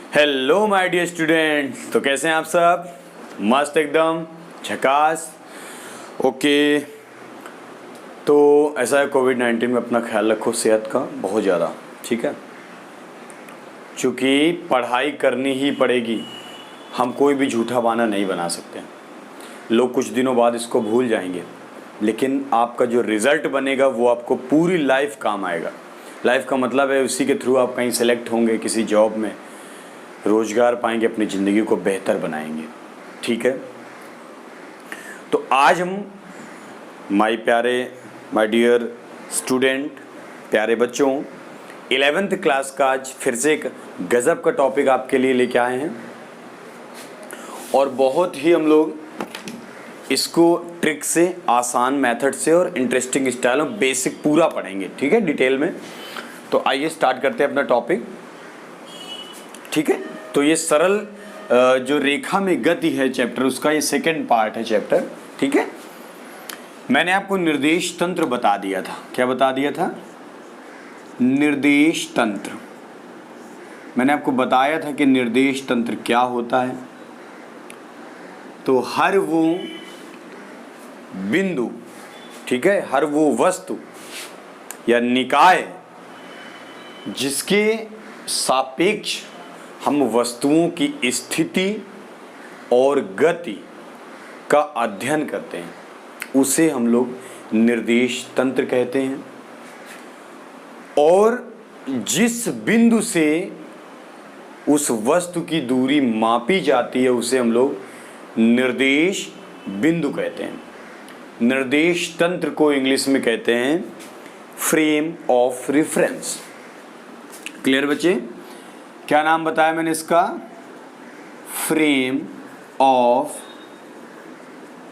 Hello my dear student. तो कैसे हैं आप सब? मस्त एकदम झकास। ओके, तो ऐसा है कोविड-19 में अपना ख्याल रखो सेहत का बहुत ज़्यादा, ठीक है। चूँकि पढ़ाई करनी ही पड़ेगी, हम कोई भी झूठा बहाना नहीं बना सकते। लोग कुछ दिनों बाद इसको भूल जाएंगे, लेकिन आपका जो रिज़ल्ट बनेगा वो आपको पूरी लाइफ काम आएगा। लाइफ का मतलब है उसी के थ्रू आप कहीं सेलेक्ट होंगे, किसी जॉब में रोजगार पाएंगे, अपनी ज़िंदगी को बेहतर बनाएंगे, ठीक है। तो आज हम माय डियर स्टूडेंट, प्यारे बच्चों, 11th क्लास का आज फिर से एक गज़ब का टॉपिक आपके लिए लेके आए हैं और बहुत ही हम लोग इसको ट्रिक से, आसान मेथड से और इंटरेस्टिंग स्टाइल में बेसिक पूरा पढ़ेंगे, ठीक है, डिटेल में। तो आइए स्टार्ट करते हैं अपना टॉपिक, ठीक है। तो ये सरल जो रेखा में गति है चैप्टर, उसका ये सेकंड पार्ट है चैप्टर, ठीक है। मैंने आपको निर्देश तंत्र बता दिया था। क्या बता दिया था? निर्देश तंत्र। मैंने आपको बताया था कि निर्देश तंत्र क्या होता है। तो हर वो बिंदु, ठीक है, हर वो वस्तु या निकाय जिसके सापेक्ष हम वस्तुओं की स्थिति और गति का अध्ययन करते हैं, उसे हम लोग निर्देश तंत्र कहते हैं। और जिस बिंदु से उस वस्तु की दूरी मापी जाती है उसे हम लोग निर्देश बिंदु कहते हैं। निर्देश तंत्र को इंग्लिश में कहते हैं फ्रेम ऑफ रेफरेंस। क्लियर बच्चे? क्या नाम बताया मैंने इसका? Frame of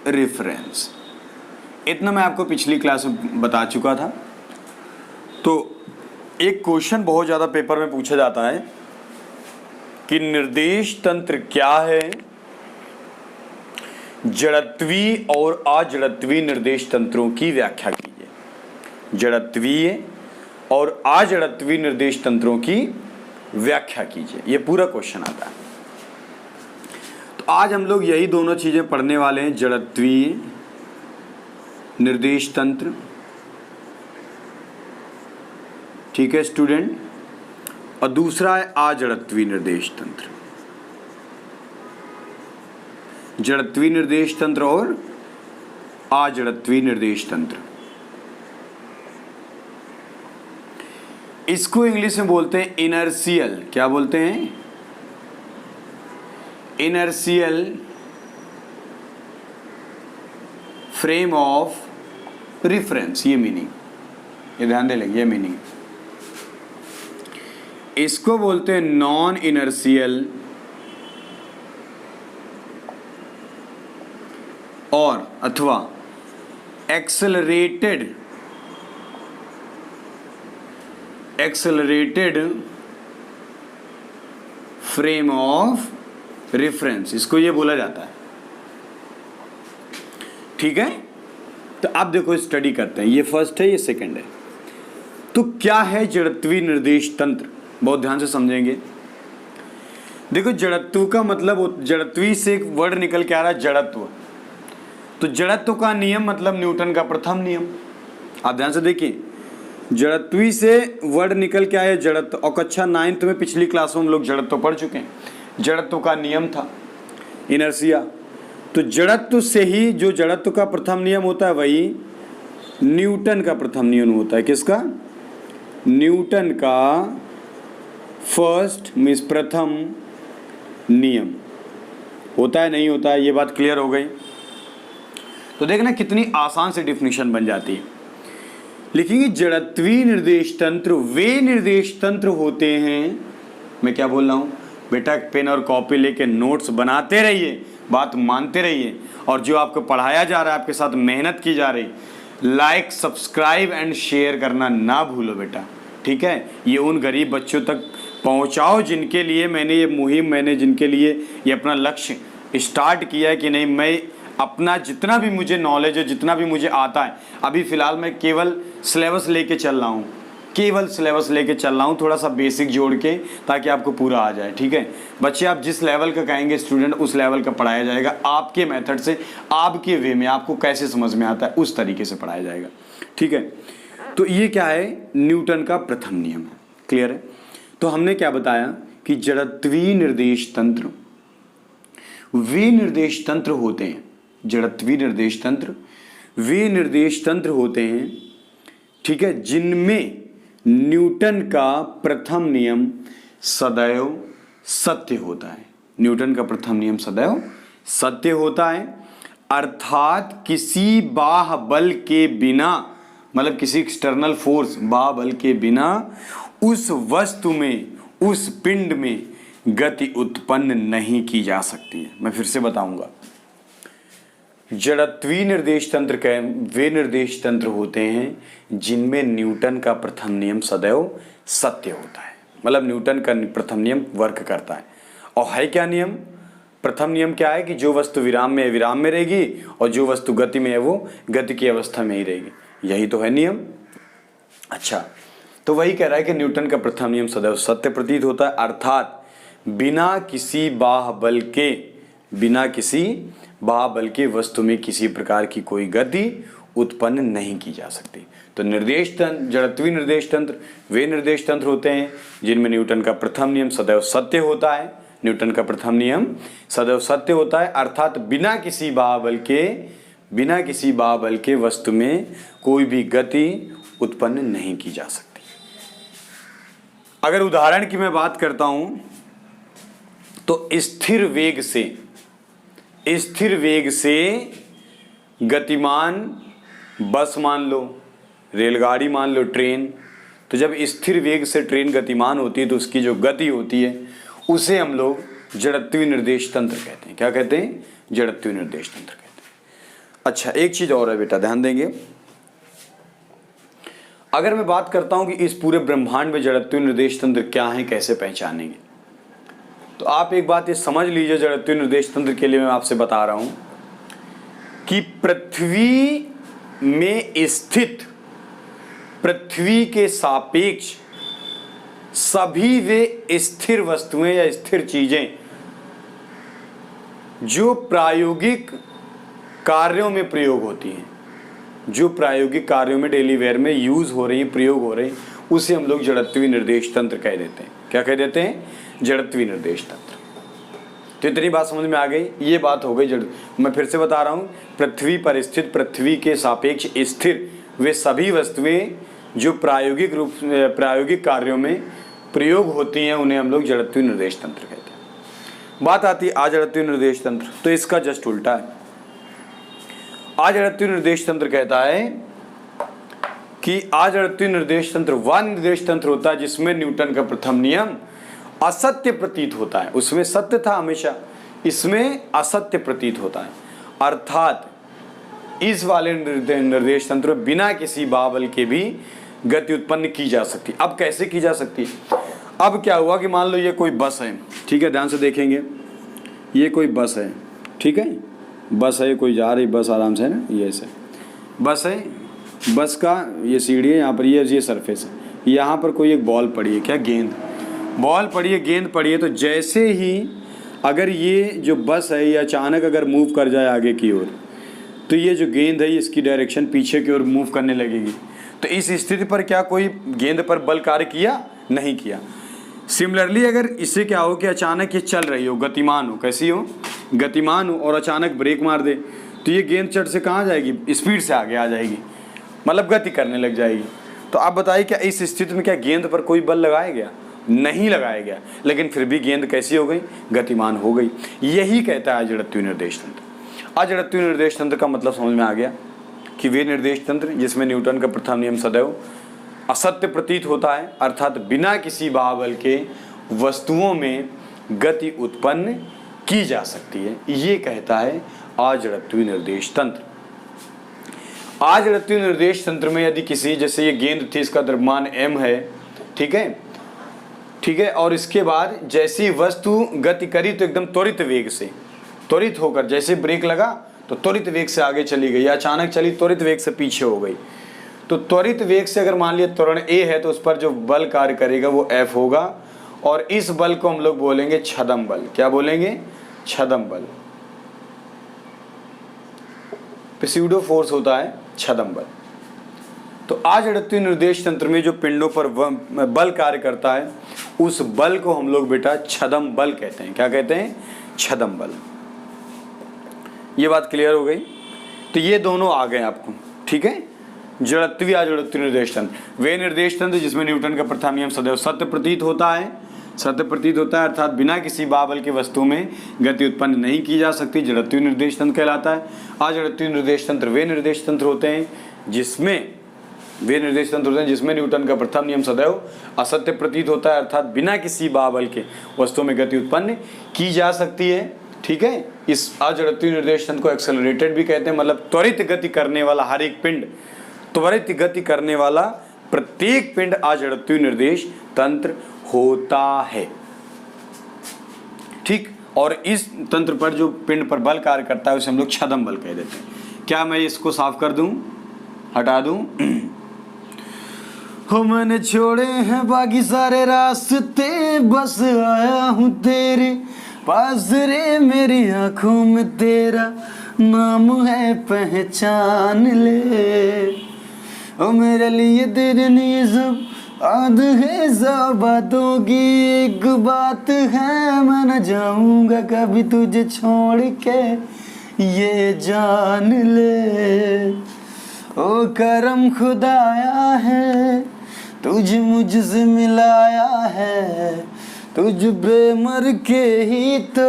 reference. इतना मैं आपको पिछली क्लास में बता चुका था। तो एक क्वेश्चन बहुत ज़्यादा पेपर में पूछा जाता है कि निर्देश तंत्र क्या है, जड़त्वीय और अजड़त्वीय निर्देश तंत्रों की व्याख्या कीजिए। जड़त्वीय और अजड़त्वीय निर्देश तंत्रों की व्याख्या कीजिए, ये पूरा क्वेश्चन आता है। तो आज हम लोग यही दोनों चीजें पढ़ने वाले हैं, जड़त्वीय निर्देश तंत्र, ठीक है स्टूडेंट, और दूसरा है अजड़त्वीय निर्देश तंत्र। जड़त्वीय निर्देश तंत्र और अजड़त्वीय निर्देश तंत्र, इसको इंग्लिश में बोलते हैं इनर्शियल। क्या बोलते हैं? Inertial frame of reference. ये मीनिंग, ये ध्यान दे लेंगे, ये मीनिंग। इसको बोलते हैं नॉन इनर्शियल और अथवा एक्सेलरेटेड फ्रेम ऑफ रेफरेंस, इसको ये बोला जाता है, ठीक है। तो अब देखो स्टडी करते हैं, ये फर्स्ट है, ये सेकंड है। तो क्या है जड़त्वीय निर्देश तंत्र? बहुत ध्यान से समझेंगे। देखो, जड़त्व का मतलब, जड़त्वीय से एक वर्ड निकल के आ रहा है जड़त्व। तो जड़त्व का नियम मतलब न्यूटन का प्रथम नियम। आप ध्यान से देखिए, जड़त्वीय से वर्ड निकल के आया जड़त्व, और कक्षा 9th में पिछली क्लासों में हम लोग जड़त्व पढ़ चुके हैं। जड़त्व का नियम था इनर्शिया। तो जड़त्व से ही जो जड़त्व का प्रथम नियम होता है वही न्यूटन का प्रथम नियम होता है। किसका? न्यूटन का फर्स्ट मीन्स प्रथम नियम होता है, नहीं होता है? ये बात क्लियर हो गई। तो देखना कितनी आसान से डिफिनीशन बन जाती है। लिखेंगे जड़त्वीय निर्देश तंत्र वे निर्देश तंत्र होते हैं, मैं क्या बोल रहा हूँ बेटा, पेन और कॉपी लेके नोट्स बनाते रहिए, बात मानते रहिए, और जो आपको पढ़ाया जा रहा है, आपके साथ मेहनत की जा रही, लाइक, सब्सक्राइब एंड शेयर करना ना भूलो बेटा, ठीक है। ये उन गरीब बच्चों तक पहुँचाओ जिनके लिए मैंने ये मुहिम, मैंने जिनके लिए ये अपना लक्ष्य स्टार्ट किया है कि नहीं, मैं अपना जितना भी मुझे नॉलेज है, जितना भी मुझे आता है, अभी फ़िलहाल मैं केवल सिलेबस लेके चल रहा हूँ, केवल सिलेबस लेके चल रहा हूँ, थोड़ा सा बेसिक जोड़ के, ताकि आपको पूरा आ जाए। ठीक है बच्चे, आप जिस लेवल का कहेंगे स्टूडेंट उस लेवल का पढ़ाया जाएगा, आपके मेथड से, आपके वे में, आपको कैसे समझ में आता है उस तरीके से पढ़ाया जाएगा। ठीक है, तो ये क्या है, न्यूटन का प्रथम नियम है। क्लियर है? तो हमने क्या बताया कि जड़त्वीय निर्देश तंत्र वे निर्देश तंत्र होते हैं, जड़त्वीय निर्देश तंत्र वे निर्देश तंत्र होते हैं, ठीक है, जिनमें न्यूटन का प्रथम नियम सदैव सत्य होता है। न्यूटन का प्रथम नियम सदैव सत्य होता है, अर्थात किसी बाह्य बल के बिना, मतलब किसी एक्सटर्नल फोर्स, बाह्य बल के बिना उस वस्तु में, उस पिंड में गति उत्पन्न नहीं की जा सकती है। मैं फिर से बताऊंगा, जड़त्वीय निर्देश तंत्र के वे निर्देश तंत्र होते हैं जिनमें न्यूटन का प्रथम नियम सदैव सत्य होता है, मतलब न्यूटन का प्रथम नियम वर्क करता है। और है क्या नियम? प्रथम नियम क्या है कि जो वस्तु विराम में है विराम में रहेगी, और जो वस्तु गति में है वो गति की अवस्था में ही रहेगी। यही तो है नियम। अच्छा, तो वही कह रहा है कि न्यूटन का प्रथम नियम सदैव सत्य प्रतीत होता है, अर्थात बिना किसी बाह्य बल के वस्तु में किसी प्रकार की कोई गति उत्पन्न नहीं की जा सकती। तो निर्देश तंत्र, जड़त्वीय निर्देश तंत्र वे निर्देश तंत्र होते हैं जिनमें न्यूटन का प्रथम नियम सदैव सत्य होता है। न्यूटन का प्रथम नियम सदैव सत्य होता है, अर्थात बिना किसी बाह्य बल के वस्तु में कोई भी गति उत्पन्न नहीं की जा सकती। अगर उदाहरण की मैं बात करता हूं तो स्थिर वेग से गतिमान बस मान लो, रेलगाड़ी मान लो, ट्रेन। तो जब स्थिर वेग से ट्रेन गतिमान होती है तो उसकी जो गति होती है उसे हम लोग जड़त्वीय निर्देश तंत्र कहते हैं। क्या कहते हैं? जड़त्वीय निर्देश तंत्र कहते हैं। अच्छा, एक चीज और है बेटा, ध्यान देंगे। अगर मैं बात करता हूं कि इस पूरे ब्रह्मांड में जड़त्वीय निर्देश तंत्र क्या है, कैसे पहचानेंगे, तो आप एक बात ये समझ लीजिए, जड़त्वीय निर्देश तंत्र के लिए मैं आपसे बता रहा हूं कि पृथ्वी में स्थित, पृथ्वी के सापेक्ष सभी वे स्थिर वस्तुएं या स्थिर चीजें जो प्रायोगिक कार्यों में प्रयोग होती हैं, जो प्रायोगिक कार्यों में डेली वेयर में यूज हो रही है, प्रयोग हो रही है, उसे हम लोग जड़त्वीय निर्देश तंत्र कह देते हैं। क्या कह देते हैं? जड़त्वीय निर्देश तंत्र। तो इतनी बात समझ में आ गई। ये बात हो गई जड़। मैं फिर से बता रहा हूं, पृथ्वी पर स्थित, पृथ्वी के सापेक्ष स्थिर वे सभी वस्तुएं जो प्रायोगिक कार्यों में प्रयोग होती हैं उन्हें हम लोग जड़त्वीय निर्देश तंत्र कहते हैं। बात आती है अजड़त्वीय निर्देश तंत्र, तो इसका जस्ट उल्टा है। अजड़त्वीय निर्देश तंत्र कहता है कि अजड़त्वीय निर्देश तंत्र वह निर्देश तंत्र होता है जिसमें न्यूटन का प्रथम नियम असत्य प्रतीत होता है। उसमें सत्य था हमेशा, इसमें असत्य प्रतीत होता है, अर्थात इस वाले निर्देश तंत्र में बिना किसी बाह्य बल के भी गति उत्पन्न की जा सकती। अब कैसे की जा सकती? अब क्या हुआ कि मान लो ये कोई बस है, ठीक है, ध्यान से देखेंगे, ये कोई बस है, ठीक है, बस है, कोई जा रही बस आराम से है ना, ये ऐसे बस है, बस का ये सीढ़ी है, यहाँ पर ये सरफेस है, यहाँ पर कोई एक बॉल पड़ी है, क्या गेंद, बॉल पड़ी है, गेंद पड़ी है। तो जैसे ही अगर ये जो बस है ये अचानक अगर मूव कर जाए आगे की ओर, तो ये जो गेंद है इसकी डायरेक्शन पीछे की ओर मूव करने लगेगी। तो इस स्थिति पर क्या कोई गेंद पर बल कार्य किया? नहीं किया। सिमिलरली अगर इससे क्या हो कि अचानक ये चल रही हो, गतिमान हो, कैसी हो, गतिमान हो, और अचानक ब्रेक मार दे, तो ये गेंद चट से कहाँ जाएगी? स्पीड से आगे आ जाएगी, मतलब गति करने लग जाएगी। तो आप बताइए क्या इस स्थिति में क्या गेंद पर कोई बल लगाया गया? नहीं लगाया गया, लेकिन फिर भी गेंद कैसी हो गई? गतिमान हो गई। यही कहता है अजड़त्वीय निर्देश तंत्र। अजड़त्वीय निर्देश तंत्र का मतलब समझ में आ गया कि वे निर्देश तंत्र जिसमें न्यूटन का प्रथम नियम सदैव असत्य प्रतीत होता है, अर्थात बिना किसी बाह्य बल के वस्तुओं में गति उत्पन्न की जा सकती है, ये कहता है अजड़त्वीय निर्देश तंत्र। अजड़त्वीय निर्देश तंत्र में यदि किसी, जैसे ये गेंद थी, इसका द्रव्यमान m है, ठीक है, ठीक है, और इसके बाद जैसी वस्तु गति करी तो एकदम त्वरित वेग से, त्वरित होकर, जैसे ब्रेक लगा तो त्वरित वेग से आगे चली गई, या अचानक चली त्वरित वेग से पीछे हो गई। तो त्वरित वेग से अगर मान लिया त्वरण a है तो उस पर जो बल कार्य करेगा वो F होगा, और इस बल को हम लोग बोलेंगे छदम बल। क्या बोलेंगे? छदम बल। प्स्यूडो फोर्स होता है छदम बल। तो आज जड़त्वीय निर्देश तंत्र में जो पिंडों पर बल कार्य करता है उस बल को हम लोग बेटा छदम बल कहते हैं। क्या कहते हैं? छदम बल। ये बात क्लियर हो गई? तो ये दोनों आ गए आपको, ठीक है। जड़त्वीय अजड़त्वीय निर्देश तंत्र, वे निर्देश तंत्र जिसमें न्यूटन का प्रथम नियम सदैव सत्य प्रतीत होता है, सत्य प्रतीत होता है अर्थात बिना किसी बाबल के वस्तु में गति उत्पन्न नहीं की जा सकती, जड़त्वीय निर्देश तंत्र कहलाता है। अजड़त्वीय निर्देश तंत्र वे निर्देश तंत्र होते हैं जिसमें न्यूटन का प्रथम नियम सदैव असत्य प्रतीत होता है अर्थात बिना किसी बाबल के वस्तु में गति उत्पन्न की जा सकती है, ठीक है। इस अजड़त्वीय निर्देश तंत्र को एक्सेलरेटेड भी कहते हैं, मतलब त्वरित गति करने वाला हर एक पिंड, त्वरित गति करने वाला प्रत्येक पिंड अजड़त्वीय निर्देश तंत्र होता है, ठीक। और इस तंत्र पर जो पिंड पर बल कार्य करता है उसे हम लोग छदम बल कह देते हैं। क्या मैं इसको साफ कर दूं, हटा दूं? हो मैंने छोड़े हैं बाकी सारे रास्ते, बस आया हूं तेरे पास रे, मेरी आंखों में तेरा नाम है पहचान ले, ओ मेरे लिए तेरे लिए सब आध है सब बातों की एक बात है, मैं न जाऊंगा कभी तुझे छोड़ के ये जान ले, ओ करम खुदाया है तुझ मुझसे मिलाया है, तुझ पे मर के ही तो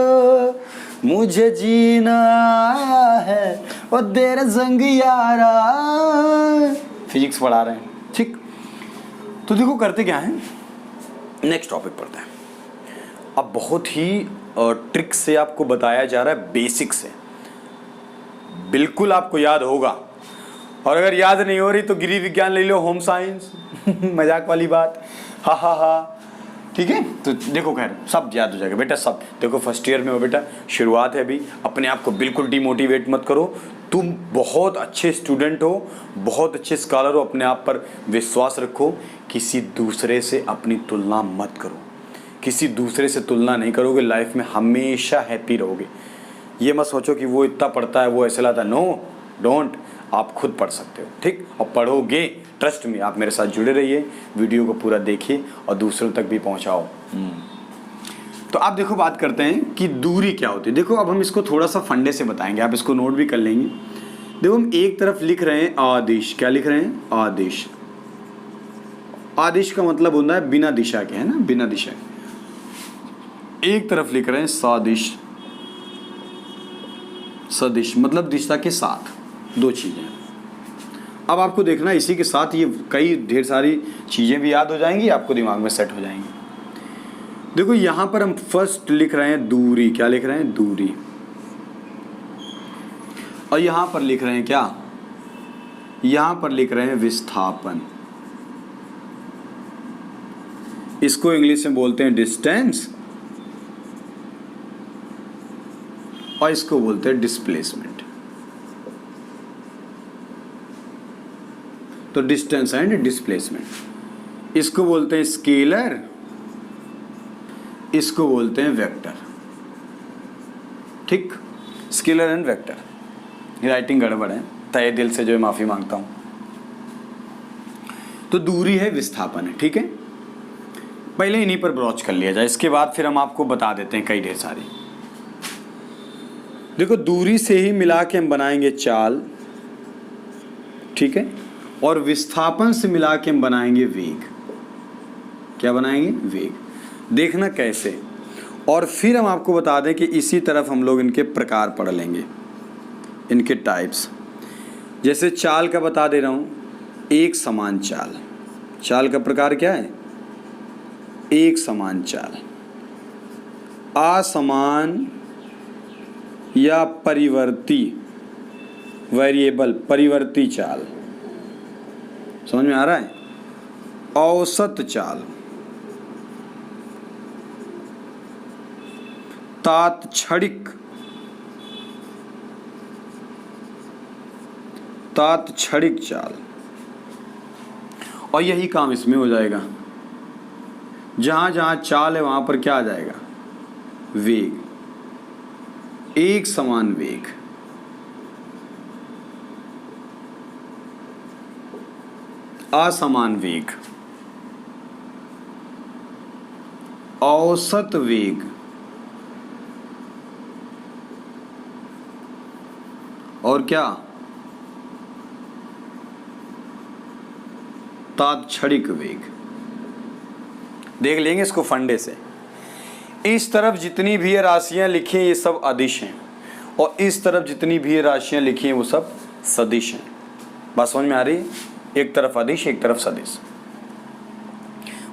मुझे जीना आया है, ओ तेरे संग यारा। फिजिक्स पढ़ा रहे हैं, ठीक। तो देखो करते क्या है, नेक्स्ट टॉपिक पढ़ते हैं। अब बहुत ही ट्रिक से आपको बताया जा रहा है, बेसिक से, बिल्कुल आपको याद होगा, और अगर याद नहीं हो रही तो गृह विज्ञान ले लो, होम साइंस मजाक वाली बात, हा हा हा, ठीक है। तो देखो खैर सब याद हो जाएगा बेटा, सब देखो फर्स्ट ईयर में हो बेटा, शुरुआत है अभी, अपने आप को बिल्कुल डिमोटिवेट मत करो, तुम बहुत अच्छे स्टूडेंट हो, बहुत अच्छे स्कॉलर हो, अपने आप पर विश्वास रखो, किसी दूसरे से अपनी तुलना मत करो, किसी दूसरे से तुलना नहीं करोगे लाइफ में हमेशा हैप्पी रहोगे। ये मत सोचो कि वो इतना पढ़ता है वो ऐसे लाता, नो डोंट, आप खुद पढ़ सकते हो, ठीक, और पढ़ोगे, ट्रस्ट में। आप मेरे साथ जुड़े रहिए, वीडियो को पूरा देखिए और दूसरों तक भी पहुंचाओ। तो आप देखो बात करते हैं कि दूरी क्या होती है। देखो अब हम इसको थोड़ा सा फंडे से बताएंगे, आप इसको नोट भी कर लेंगे। देखो हम एक तरफ लिख रहे हैं आदेश, क्या लिख रहे हैं? आदेश। आदेश का मतलब होता है बिना दिशा के, है ना, बिना दिशा के। एक तरफ लिख रहे हैं सदिश, सदिश मतलब दिशा के साथ, दो चीजें। अब आपको देखना इसी के साथ ये कई ढेर सारी चीजें भी याद हो जाएंगी, आपको दिमाग में सेट हो जाएंगी। देखो यहां पर हम फर्स्ट लिख रहे हैं दूरी, क्या लिख रहे हैं? दूरी। और यहां पर लिख रहे हैं क्या? यहां पर लिख रहे हैं विस्थापन। इसको इंग्लिश में बोलते हैं डिस्टेंस और इसको बोलते हैं डिस्प्लेसमेंट। तो डिस्टेंस एंड डिस्प्लेसमेंट, इसको बोलते हैं स्केलर, इसको बोलते हैं वेक्टर, ठीक। Scalar and vector. राइटिंग गड़बड़ है, तहे दिल से जो है माफी मांगता हूं। तो दूरी है, विस्थापन है, ठीक है। पहले इन्हीं पर ब्रॉच कर लिया जाए, इसके बाद फिर हम आपको बता देते हैं कई ढेर सारी। देखो दूरी से ही मिला के हम बनाएंगे चाल, ठीक है, और विस्थापन से मिला के हम बनाएंगे वेग। क्या बनाएंगे? वेग। देखना कैसे, और फिर हम आपको बता दें कि इसी तरफ हम लोग इनके प्रकार पढ़ लेंगे, इनके टाइप्स। जैसे चाल का बता दे रहा हूं, एक समान चाल। चाल का प्रकार क्या है? एक समान चाल। असमान या परिवर्ती, वेरिएबल, परिवर्ती चाल, समझ में आ रहा है? औसत चाल, तात्क्षणिक, तात्क्षणिक चाल, और यही काम इसमें हो जाएगा। जहाँ जहाँ चाल है वहाँ पर क्या आ जाएगा, वेग, एक समान वेग। असमान वेग, औसत वेग, और क्या, तात्क्षणिक वेग। देख लेंगे इसको फंडे से। इस तरफ जितनी भी राशियां लिखी हैं ये सब अदिश हैं, और इस तरफ जितनी भी राशियां लिखी हैं वो सब सदिश हैं। बात समझ में आ रही है? एक तरफ अदिश, एक तरफ सदिश।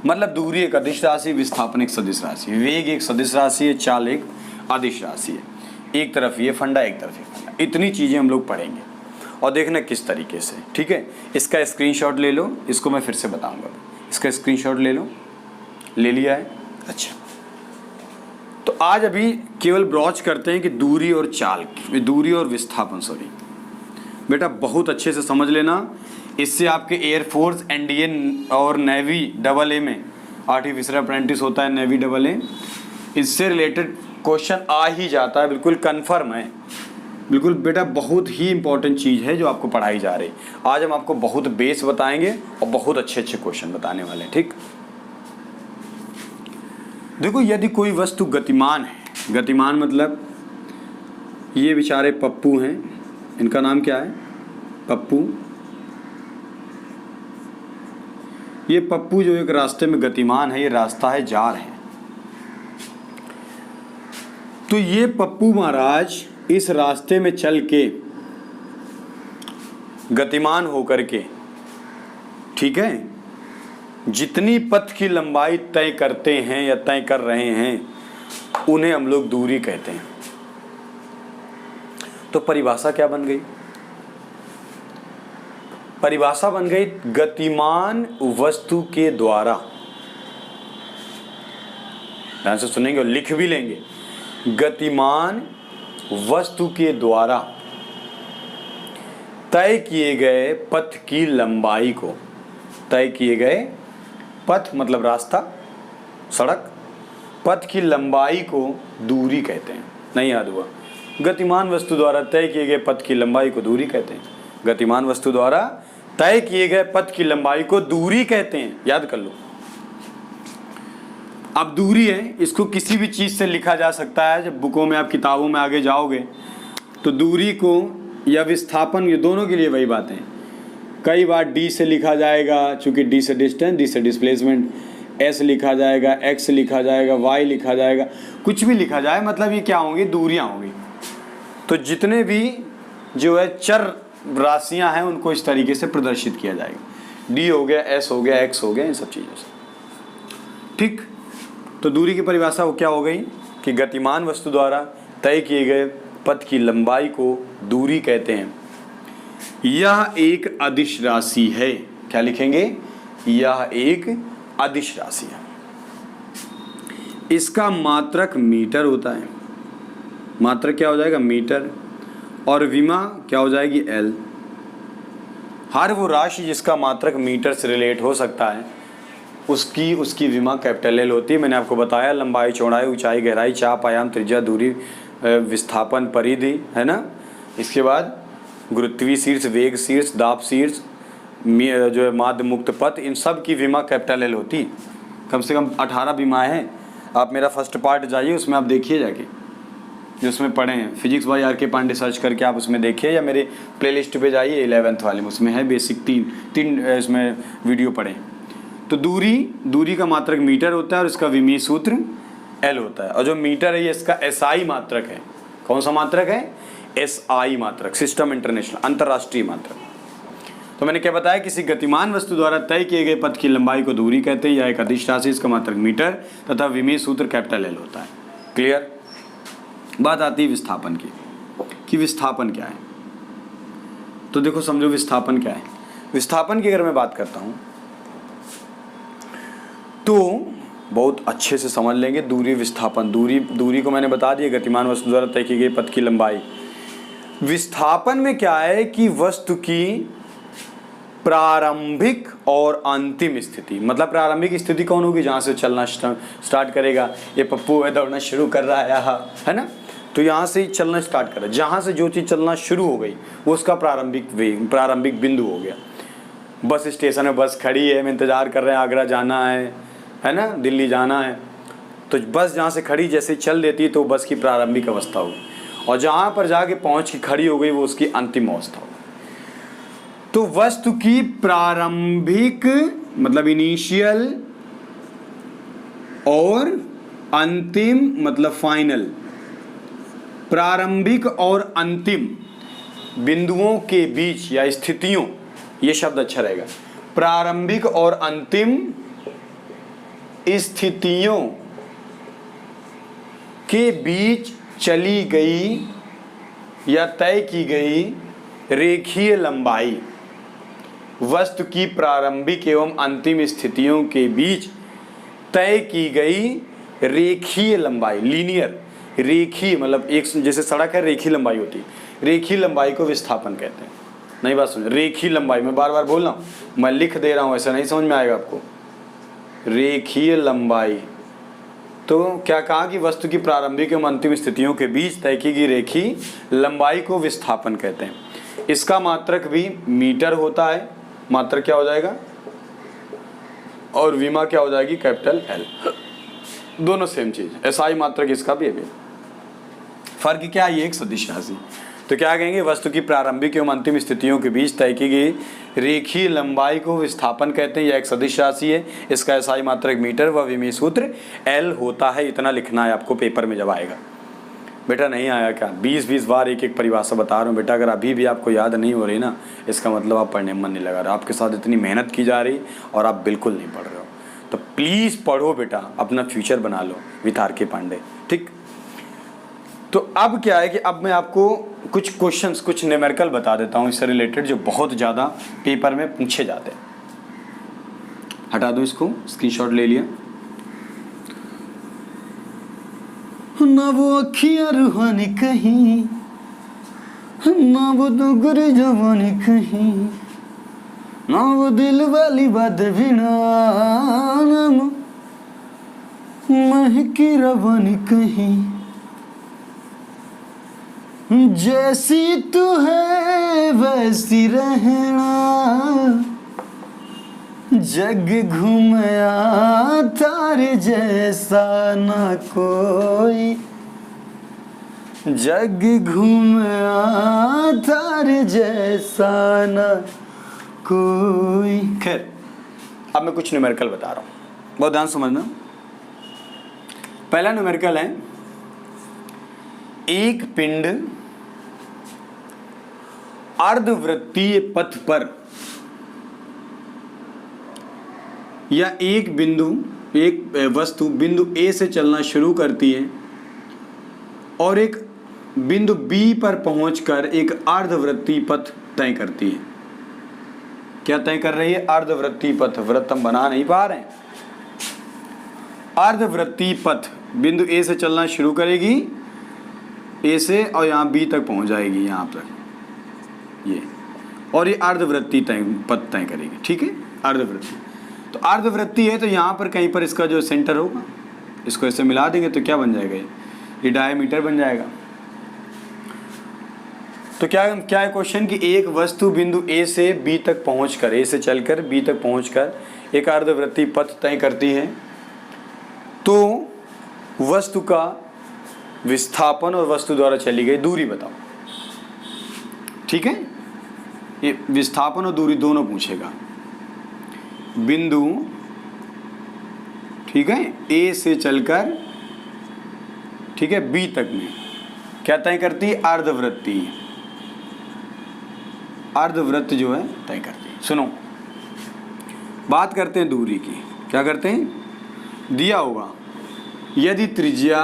मतलब दूरी एक अदिश राशि, विस्थापन एक सदिश राशि, वेग एक सदिश राशि है, चाल एक अदिश राशि है। एक तरफ ये फंडा, एक तरफ ये फंडा। इतनी चीज़ें हम लोग पढ़ेंगे और देखना किस तरीके से। ठीक है, इसका स्क्रीनशॉट ले लो, इसको मैं फिर से बताऊंगा। इसका स्क्रीनशॉट ले लो, ले लिया है? अच्छा, तो आज अभी केवल ब्रॉच करते हैं कि दूरी और चाल, दूरी और विस्थापन, सॉरी बेटा बहुत अच्छे से समझ लेना। इससे आपके एयरफोर्स, एनडीए और नेवी AA में आर्टिफिशियल अप्रेंटिस होता है, नेवी AA, इससे रिलेटेड क्वेश्चन आ ही जाता है, बिल्कुल कन्फर्म है। बिल्कुल बेटा बहुत ही इंपॉर्टेंट चीज़ है जो आपको पढ़ाई जा रही है। आज हम आपको बहुत बेस बताएंगे और बहुत अच्छे अच्छे क्वेश्चन बताने वाले हैं। ठीक, देखो यदि कोई वस्तु गतिमान है, गतिमान मतलब ये बेचारे पप्पू हैं, इनका नाम क्या है, पप्पू। ये पप्पू जो एक रास्ते में गतिमान है, ये रास्ता है जार है। तो ये पप्पू महाराज इस रास्ते में चल के गतिमान होकर के, ठीक है, जितनी पथ की लंबाई तय करते हैं या तय कर रहे हैं उन्हें हम लोग दूरी कहते हैं। तो परिभाषा क्या बन गई? परिभाषा बन गई गतिमान वस्तु के द्वारा, ध्यान से सुनेंगे और लिख भी लेंगे, गतिमान वस्तु के द्वारा तय किए गए पथ की लंबाई को, तय किए गए पथ मतलब रास्ता, सड़क, पथ की लंबाई को दूरी कहते हैं। नहीं याद हुआ? गतिमान वस्तु द्वारा तय किए गए पथ की लंबाई को दूरी कहते हैं। गतिमान वस्तु द्वारा तय किए गए पथ की लंबाई को दूरी कहते हैं, याद कर लो। अब दूरी है, इसको किसी भी चीज़ से लिखा जा सकता है। जब बुकों में आप, किताबों में आगे जाओगे तो दूरी को या विस्थापन, ये दोनों के लिए वही बात है। कई बार डी से लिखा जाएगा, चूंकि डी से डिस्टेंस, डी से डिस्प्लेसमेंट, एस लिखा जाएगा, एक्स लिखा जाएगा, वाई लिखा जाएगा, कुछ भी लिखा जाए, मतलब ये क्या होंगी, दूरियां होंगी। तो जितने भी जो है चर राशियां हैं उनको इस तरीके से प्रदर्शित किया जाएगा। डी हो गया, एस हो गया, एक्स हो गया, इन सब चीज़ों से। ठीक, तो दूरी की परिभाषा वो क्या हो गई कि गतिमान वस्तु द्वारा तय किए गए पथ की लंबाई को दूरी कहते हैं। यह एक अदिश राशि है। क्या लिखेंगे? यह एक अदिश राशि है। इसका मात्रक मीटर होता है। मात्रक क्या हो जाएगा? मीटर। और विमा क्या हो जाएगी? एल। हर वो राशि जिसका मात्रक मीटर से रिलेट हो सकता है उसकी विमा कैपिटल एल होती है। मैंने आपको बताया लंबाई, चौड़ाई, ऊंचाई, गहराई, चाप, आयाम, त्रिज्या, दूरी, विस्थापन, परिधि, है ना। इसके बाद गुरुत्वीय शीर्ष, वेग शीर्ष, दाब शीर्ष, जो है माध्य मुक्त पथ, इन सब की विमा कैपिटल एल होती। कम से कम 18 बीमाएँ हैं। आप मेरा फर्स्ट पार्ट जाइए, उसमें आप देखिए जाके, जो उसमें पढ़े हैं, फिजिक्स बाय आर के पांडे सर्च करके आप उसमें देखिए, या मेरे प्लेलिस्ट पे जाइए 11th वाले में, उसमें है बेसिक तीन इसमें वीडियो पढ़ें। तो दूरी का मात्रक मीटर होता है और इसका विमीय सूत्र एल होता है। और जो मीटर है ये इसका एसआई मात्रक है। कौन सा मात्रक है? एसआई मात्रक, सिस्टम इंटरनेशनल, अंतर्राष्ट्रीय मात्रक। तो मैंने क्या बताया? किसी गतिमान वस्तु द्वारा तय किए गए पथ की लंबाई को दूरी कहते हैं, या एक अदिश राशि, इसका मात्रक मीटर तथा विमीय सूत्र कैपिटल एल होता है। क्लियर? बात आती है विस्थापन की, कि विस्थापन क्या है। तो देखो समझो विस्थापन क्या है। विस्थापन की अगर मैं बात करता हूं तो बहुत अच्छे से समझ लेंगे। दूरी, विस्थापन, दूरी को मैंने बता दिया, गतिमान वस्तु द्वारा तय की गई पथ की लंबाई। विस्थापन में क्या है कि वस्तु की प्रारंभिक और अंतिम स्थिति। मतलब प्रारंभिक स्थिति कौन होगी? जहाँ से चलना स्टार्ट करेगा। ये पप्पू है, दौड़ना शुरू कर रहा है ना, तो यहाँ से ही चलना स्टार्ट कर रहा है। जहाँ से जो चीज़ चलना शुरू हो गई वो उसका प्रारंभिक बिंदु हो गया। बस स्टेशन में बस खड़ी है, हम इंतज़ार कर रहे हैं, आगरा जाना है ना, दिल्ली जाना है, तो बस जहाँ से खड़ी जैसे चल देती है तो बस की प्रारंभिक अवस्था होगी, और जहाँ पर जाके पहुँच के खड़ी हो गई वो उसकी अंतिम अवस्था होगी। तो वस्तु की प्रारंभिक मतलब इनिशियल और अंतिम मतलब फाइनल, प्रारंभिक और अंतिम बिंदुओं के बीच या स्थितियों, ये शब्द अच्छा रहेगा, प्रारंभिक और अंतिम स्थितियों के बीच चली गई या तय की गई रेखीय लंबाई। वस्तु की प्रारंभिक एवं अंतिम स्थितियों के बीच तय की गई रेखीय लंबाई, लीनियर, रेखीय मतलब एक जैसे सड़क है रेखीय लंबाई होती है, रेखीय लंबाई को विस्थापन कहते हैं। नई बात सुन, रेखीय लंबाई, मैं बार बार बोल रहा हूँ, मैं लिख दे रहा हूँ, ऐसा नहीं समझ में आएगा आपको। रेखीय लंबाई, तो क्या कहा कि वस्तु की प्रारंभिक एवं अंतिम स्थितियों के बीच तय की गई रेखीय लंबाई को विस्थापन कहते हैं। इसका मात्रक भी मीटर होता है, मात्रक क्या हो जाएगा, और विमा क्या हो जाएगी, कैपिटल एल। दोनों सेम चीज, एसआई मात्रक इसका भी है। फर्क क्या है, ये एक सदिश राशि। तो क्या कहेंगे, वस्तु की प्रारंभिक एवं अंतिम स्थितियों के बीच तय की गई रेखीय लंबाई को विस्थापन कहते हैं। यह एक सदिश राशि है, इसका एसआई मात्रक मीटर व विमीय सूत्र एल होता है। इतना लिखना है आपको पेपर में जब आएगा। बेटा नहीं आया क्या, 20-20 बार एक एक परिभाषा बता रहा हूँ बेटा, अगर अभी भी आपको याद नहीं हो रही ना, इसका मतलब आप पढ़ने में मन नहीं लगा रहा। आपके साथ इतनी मेहनत की जा रही और आप बिल्कुल नहीं पढ़ रहे हो, तो प्लीज़ पढ़ो बेटा, अपना फ्यूचर बना लो विथ आर के पांडे, ठीक। तो अब क्या है कि अब मैं आपको कुछ क्वेश्चंस, कुछ न्यूमेरिकल बता देता हूँ इससे रिलेटेड, जो बहुत ज़्यादा पेपर में पूछे जाते हैं। हटा दो इसको, स्क्रीनशॉट ले लिया। ना वो अखियाँ रूहानी कहीं, ना वो दुगुरी जवानी कहीं, ना वो दिल वाली बात बिना, महकी रवानी कहीं। जैसी तू है वैसी रहना, जग घूमया तारे जैसा ना कोई, जग घूमया तारे जैसा ना कोई। खैर, अब मैं कुछ न्यूमेरिकल बता रहा हूँ, बहुत ध्यान समझना। पहला न्यूमेरिकल है, एक पिंड अर्धवृत्तीय पथ पर या एक बिंदु, एक वस्तु बिंदु ए से चलना शुरू करती है और एक बिंदु बी पर पहुंचकर एक अर्धवृत्तीय पथ तय करती है। क्या तय कर रही है? अर्धवृत्तीय पथ। वृत्त हम बना नहीं पा रहे हैं। अर्धवृत्तीय पथ, बिंदु ए से चलना शुरू करेगी, ए से, और यहाँ बी तक पहुंच जाएगी, यहाँ तक ये, और ये अर्धवृत्तीय पथ तय करेगी, ठीक है। अर्धवृत्तीय, तो अर्धवृत्तीय है तो यहाँ पर कहीं पर इसका जो सेंटर होगा, इसको ऐसे मिला देंगे तो क्या बन जाएगा, ये डायमीटर बन जाएगा। तो क्या है क्वेश्चन कि एक वस्तु बिंदु ए से बी तक पहुंचकर, ए से चलकर बी तक पहुंचकर एक अर्धवृत्तीय पथ तय करती है, तो वस्तु का विस्थापन और वस्तु द्वारा चली गई दूरी बताओ, ठीक है। ये विस्थापन और दूरी दोनों पूछेगा। बिंदु, ठीक है, ए से चलकर, ठीक है, बी तक में क्या तय करती है? अर्धवृत्तीय, अर्धवृत्त जो है तय करती है। सुनो, बात करते हैं दूरी की। क्या करते हैं? दिया होगा यदि त्रिज्या,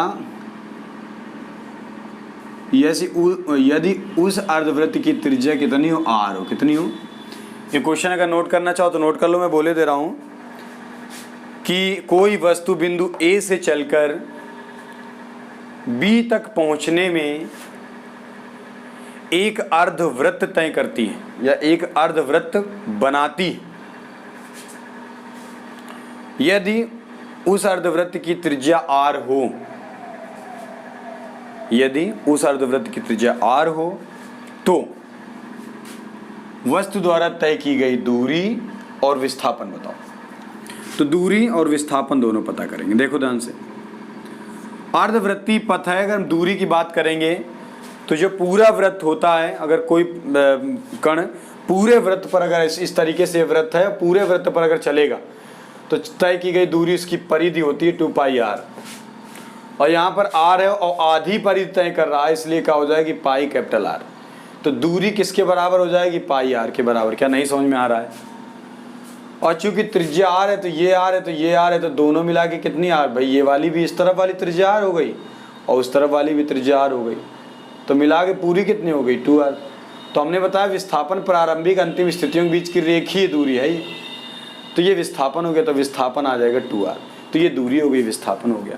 यदि उस अर्धवृत्त की त्रिज्या कितनी हो, आर हो, कितनी हो। ये क्वेश्चन अगर नोट करना चाहो तो नोट कर लो, मैं बोले दे रहा हूं कि कोई वस्तु बिंदु ए से चलकर बी तक पहुंचने में एक अर्धवृत्त तय करती है या एक अर्धवृत्त बनाती है, यदि उस अर्धवृत्त की त्रिज्या r हो, यदि उस अर्धवृत्त की त्रिज्या r हो तो वस्तु द्वारा तय की गई दूरी और विस्थापन बताओ। तो दूरी और विस्थापन दोनों पता करेंगे। देखो ध्यान से, अर्धवृत्तीय पथ है। अगर हम दूरी की बात करेंगे तो जो पूरा वृत्त होता है, अगर कोई कण पूरे वृत्त पर, अगर इस तरीके से वृत्त है, पूरे वृत्त पर अगर चलेगा तो तय की गई दूरी, उसकी परिधि होती है 2πr, और यहाँ पर r है और आधी परिधि तय कर रहा है, इसलिए क्या हो जाएगी πR। तो दूरी किसके बराबर हो जाएगी, πr के बराबर। क्या नहीं समझ में आ रहा है? और चूंकि त्रिज्या r है तो ये r है तो ये r है, तो दोनों मिला के कितनी r भाई, ये वाली भी इस तरफ वाली त्रिज्या r हो गई और उस तरफ वाली भी त्रिज्या r हो गई, तो मिला के पूरी कितनी हो गई 2r। तो हमने बताया विस्थापन प्रारंभिक अंतिम स्थितियों के बीच की रेखीय दूरी है ये, तो ये विस्थापन हो गया, तो विस्थापन आ जाएगा 2r। तो ये दूरी हो गई, विस्थापन हो गया।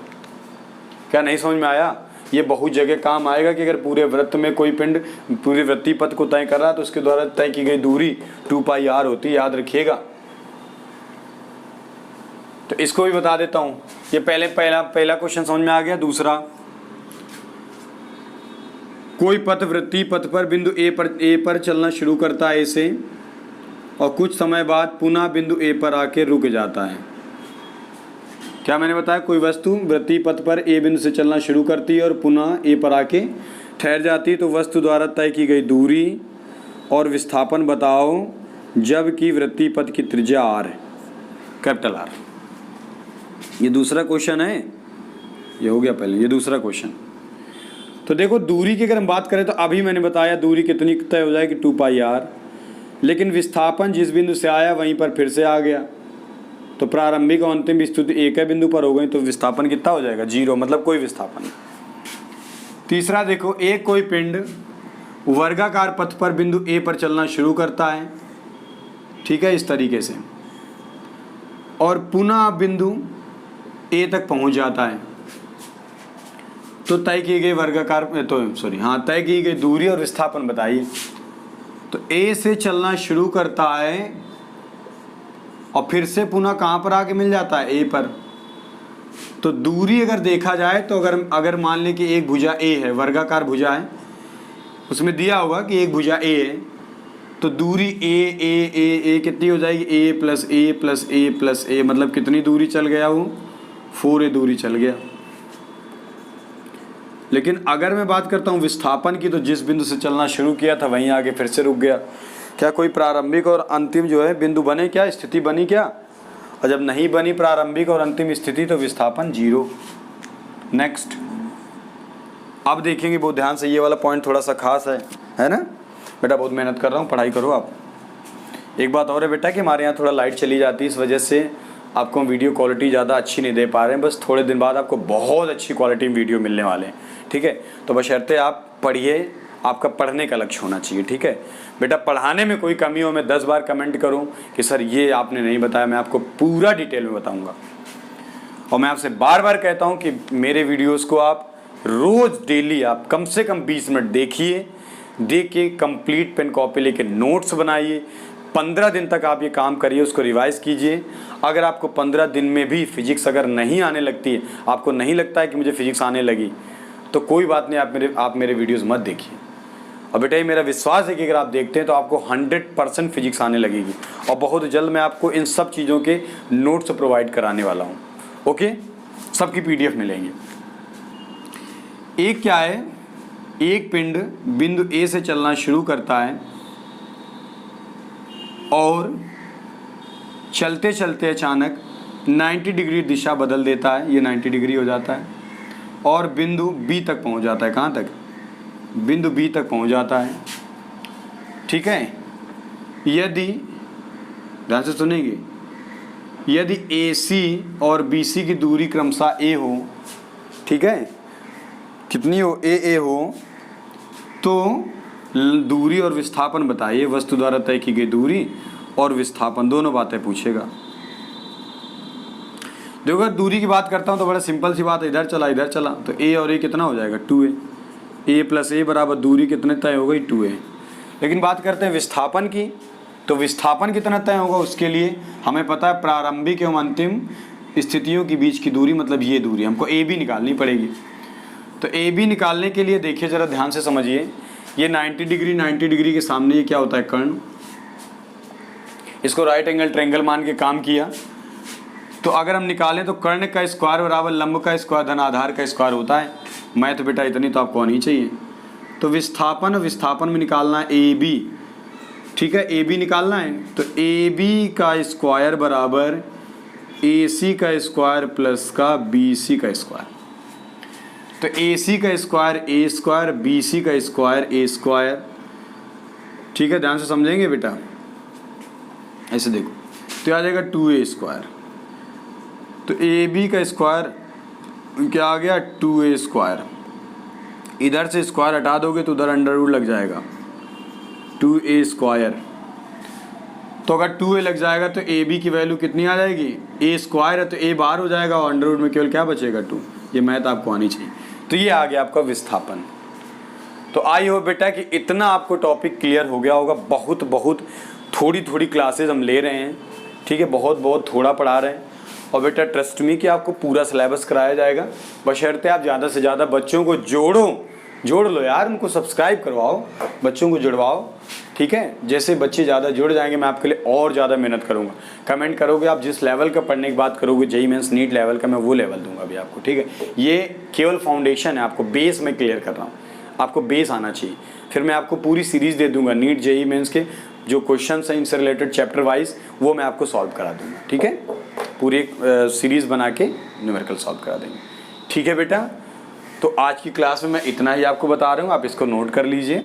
क्या नहीं समझ में आया? ये बहुत जगह काम आएगा कि अगर पूरे वृत्त में कोई पिंड पूरे वृत्तीय पथ को तय कर रहा है तो उसके द्वारा तय की गई दूरी 2πr होती है, याद रखिएगा। तो इसको भी बता देता हूं। ये पहला क्वेश्चन समझ में आ गया। दूसरा, कोई पथ वृत्तीय पथ पर बिंदु ए पर चलना शुरू करता है से, और कुछ समय बाद पुनः बिंदु ए पर आके रुक जाता है। क्या मैंने बताया? कोई वस्तु वृत्तीय पथ पर ए बिंदु से चलना शुरू करती है और पुनः ए पर आके ठहर जाती है, तो वस्तु द्वारा तय की गई दूरी और विस्थापन बताओ, जबकि वृत्तीय पथ की त्रिज्या r है, कैपिटल R। ये दूसरा क्वेश्चन है, ये हो गया पहले, ये दूसरा क्वेश्चन। तो देखो दूरी की अगर हम बात करें तो अभी मैंने बताया दूरी कितनी तय हो जाएगी 2πr, लेकिन विस्थापन जिस बिंदु से आया वहीं पर फिर से आ गया, तो प्रारंभिक और अंतिम स्थिति एक ही बिंदु पर हो गई, तो विस्थापन कितना हो जाएगा 0, मतलब कोई विस्थापन नहीं। तीसरा देखो, एक कोई पिंड वर्गाकार पथ पर बिंदु ए पर चलना शुरू करता है, ठीक है, इस तरीके से, और पुनः बिंदु ए तक पहुंच जाता है, तो तय की गई तय की गई दूरी और विस्थापन बताइए। तो ए से चलना शुरू करता है और फिर से पुनः कहाँ पर आके मिल जाता है, ए पर। तो दूरी अगर देखा जाए तो अगर मान लें कि एक भुजा ए है, वर्गाकार भुजा है, उसमें दिया होगा कि एक भुजा ए है, तो दूरी ए कितनी हो जाएगी, ए प्लस ए प्लस ए प्लस ए, मतलब कितनी दूरी चल गया वो, 4a दूरी चल गया। लेकिन अगर मैं बात करता हूँ विस्थापन की, तो जिस बिंदु से चलना शुरू किया था वहीं आगे फिर से रुक गया। क्या कोई प्रारंभिक और अंतिम जो है बिंदु बने क्या, स्थिति बनी क्या? और जब नहीं बनी प्रारंभिक और अंतिम स्थिति तो विस्थापन 0। नेक्स्ट, अब देखेंगे बहुत ध्यान से, ये वाला पॉइंट थोड़ा सा खास है ना बेटा, बहुत मेहनत कर रहा हूँ, पढ़ाई करो आप। एक बात और है बेटा कि हमारे यहाँ थोड़ा लाइट चली जाती है, इस वजह से आपको हम वीडियो क्वालिटी ज़्यादा अच्छी नहीं दे पा रहे हैं। बस थोड़े दिन बाद आपको बहुत अच्छी क्वालिटी में वीडियो मिलने वाले हैं, ठीक है। तो बशर्ते आप पढ़िए, आपका पढ़ने का लक्ष्य होना चाहिए, ठीक है बेटा। पढ़ाने में कोई कमी हो मैं 10 बार कमेंट करूं कि सर ये आपने नहीं बताया, मैं आपको पूरा डिटेल में बताऊंगा। और मैं आपसे बार बार कहता हूं कि मेरे वीडियोस को आप रोज़ डेली आप कम से कम 20 मिनट देखिए, देख के कंप्लीट पेन कॉपी लेके नोट्स बनाइए। 15 दिन तक आप ये काम करिए, उसको रिवाइज कीजिए। अगर आपको 15 दिन में भी फिजिक्स अगर नहीं आने लगती है, आपको नहीं लगता है कि मुझे फिजिक्स आने लगी, तो कोई बात नहीं, आप मेरे वीडियोस मत देखिए। और बेटा ये मेरा विश्वास है कि अगर आप देखते हैं तो आपको 100% फिजिक्स आने लगेगी, और बहुत जल्द मैं आपको इन सब चीज़ों के नोट्स प्रोवाइड कराने वाला हूँ। ओके, सबकी PDF मिलेंगे। एक क्या है, एक पिंड बिंदु ए से चलना शुरू करता है और चलते चलते अचानक 90 डिग्री दिशा बदल देता है, ये 90 डिग्री हो जाता है, और बिंदु बी तक पहुंच जाता है। कहाँ तक? बिंदु बी तक पहुंच जाता है, ठीक है। यदि ध्यान से सुनेंगे, यदि AC और BC की दूरी क्रमशः A हो, ठीक है, कितनी हो, A हो, तो दूरी और विस्थापन बताइए, वस्तु द्वारा तय की गई दूरी और विस्थापन, दोनों बातें पूछेगा। देखो अगर दूरी की बात करता हूँ तो बड़ा सिंपल सी बात है, इधर चला तो A और A कितना हो जाएगा 2A, a प्लस a बराबर दूरी कितने तय हो गई 2a। लेकिन बात करते हैं विस्थापन की, तो विस्थापन कितना तय होगा उसके लिए हमें पता है प्रारंभिक एवं अंतिम स्थितियों के बीच की दूरी, मतलब ये दूरी हमको ए बी निकालनी पड़ेगी। तो ए बी निकालने के लिए देखिए ज़रा ध्यान से समझिए, ये 90 डिग्री के सामने ये क्या होता है कर्ण, इसको राइट एंगल ट्रायंगल मान के काम किया। तो अगर हम निकालें तो कर्ण का स्क्वायर बराबर लंब का स्क्वायर धन आधार का स्क्वायर होता है। मैथ बेटा इतनी तो आपको आनी चाहिए। तो विस्थापन में निकालना है ए बी, ठीक है, ए बी निकालना है। तो ए बी का स्क्वायर बराबर ए सी का स्क्वायर प्लस का बी सी का स्क्वायर। तो ए सी का स्क्वायर बी सी का स्क्वायर ए स्क्वायर, ठीक है, ध्यान से समझेंगे बेटा। ऐसे देखो तो आ जाएगा 2a स्क्वायर। तो ए बी का स्क्वायर क्या आ गया 2a स्क्वायर, इधर से स्क्वायर हटा दोगे तो उधर अंडर रूट लग जाएगा 2a स्क्वायर। तो अगर 2a लग जाएगा तो ए बी की वैल्यू कितनी आ जाएगी, a स्क्वायर है तो a बाहर हो जाएगा और अंडर रूट में केवल क्या बचेगा 2। ये मैथ आपको आनी चाहिए। तो ये आ गया आपका विस्थापन। तो आई हो बेटा कि इतना आपको टॉपिक क्लियर हो गया होगा। बहुत थोड़ी क्लासेज हम ले रहे हैं, ठीक है, बहुत थोड़ा पढ़ा रहे हैं। और बेटा ट्रस्ट मी कि आपको पूरा सिलेबस कराया जाएगा, बशर्ते आप ज़्यादा से ज़्यादा बच्चों को जोड़ लो यार, उनको सब्सक्राइब करवाओ, बच्चों को जुड़वाओ, ठीक है। जैसे बच्चे ज़्यादा जुड़ जाएंगे मैं आपके लिए और ज़्यादा मेहनत करूँगा। कमेंट करोगे आप, जिस लेवल का पढ़ने की बात करोगे जेईई मेंस नीट लेवल का, मैं वो लेवल दूंगा अभी आपको, ठीक है। ये केवल फाउंडेशन है, आपको बेस में क्लियर कर रहा हूँ, आपको बेस आना चाहिए। फिर मैं आपको पूरी सीरीज़ दे दूंगा नीट जेईई मेंस के जो क्वेश्चन हैं इनसे रिलेटेड चैप्टर वाइज, वो मैं आपको सॉल्व करा दूंगा, ठीक है। पूरी एक सीरीज़ बना के न्यूमेरिकल सॉल्व करा देंगे, ठीक है बेटा। तो आज की क्लास में मैं इतना ही आपको बता रहा हूँ, आप इसको नोट कर लीजिए।